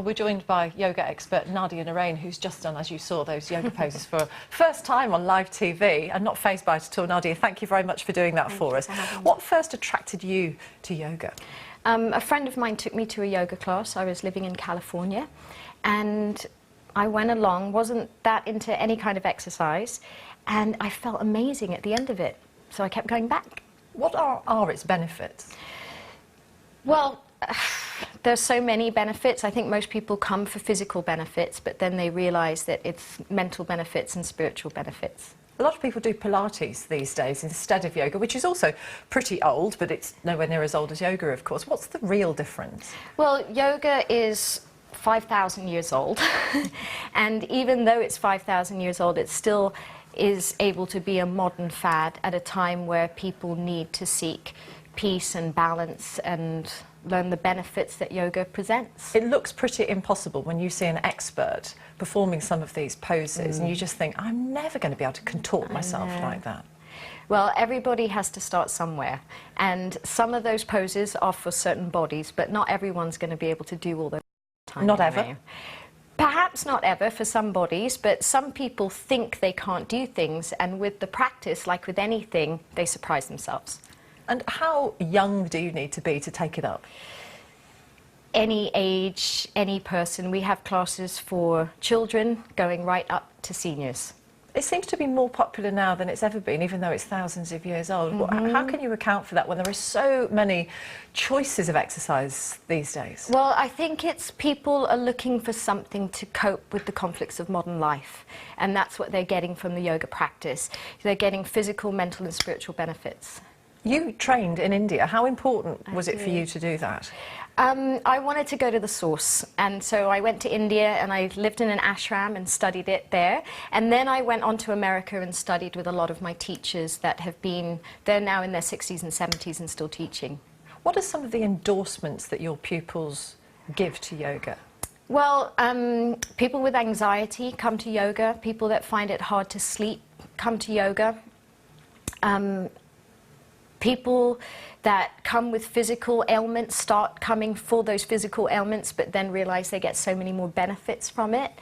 We're joined by yoga expert Nadia Narain, who's just done, as you saw, those yoga poses for first time on live TV and not fazed by it at all. Nadia, thank you very much for doing that for us. What first attracted you to yoga? A friend of mine took me to a yoga class. I was living in California and I went along, wasn't that into any kind of exercise, and I felt amazing at the end of it. So I kept going back. What are its benefits? Well, there's so many benefits. I think most people come for physical benefits, but then they realise that it's mental benefits and spiritual benefits. A lot of people do Pilates these days instead of yoga, which is also pretty old, but it's nowhere near as old as yoga, of course. What's the real difference? Well, yoga is 5,000 years old, and even though it's 5,000 years old, it still is able to be a modern fad at a time where people need to seek peace and balance and learn the benefits that yoga presents. It looks pretty impossible when you see an expert performing some of these poses and you just think, I'm never going to be able to contort myself like that. Well, everybody has to start somewhere, and some of those poses are for certain bodies, but not everyone's going to be able to do all those time. Not anyway. ever? Perhaps not ever for some bodies, but some people think they can't do things, and with the practice, like with anything, they surprise themselves. And how young do you need to be to take it up? Any age, any person. We have classes for children going right up to seniors. It seems to be more popular now than it's ever been, even though it's thousands of years old. How can you account for that when there are so many choices of exercise these days? Well, I think it's people are looking for something to cope with the conflicts of modern life, and that's what they're getting from the yoga practice. They're getting physical, mental and spiritual benefits. You trained in India. How important was it for you to do that? I wanted to go to the source, and so I went to India and I lived in an ashram and studied it there, and then I went on to America and studied with a lot of my teachers that have been, they're now in their 60s and 70s and still teaching. What are some of the endorsements that your pupils give to yoga? Well, people with anxiety come to yoga, people that find it hard to sleep come to yoga. People that come with physical ailments start coming for those physical ailments, but then realize they get so many more benefits from it.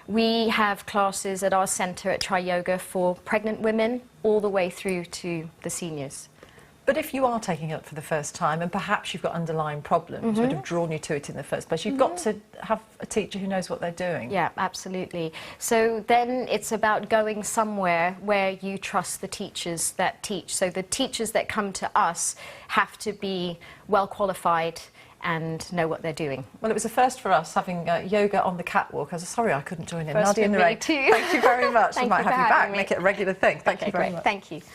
We have classes at our center at Tri Yoga for pregnant women all the way through to the seniors. But if you are taking it up for the first time and perhaps you've got underlying problems that have drawn you to it in the first place, you've got to have a teacher who knows what they're doing. Yeah, absolutely. So then it's about going somewhere where you trust the teachers that teach. So the teachers that come to us have to be well qualified and know what they're doing. Well, it was a first for us having yoga on the catwalk. I was sorry I couldn't join in. First Nadia for me Narain, too. thank you very much. Thank we might you have for you back, having me. make it a regular thing. Thank you very great. much. Thank you.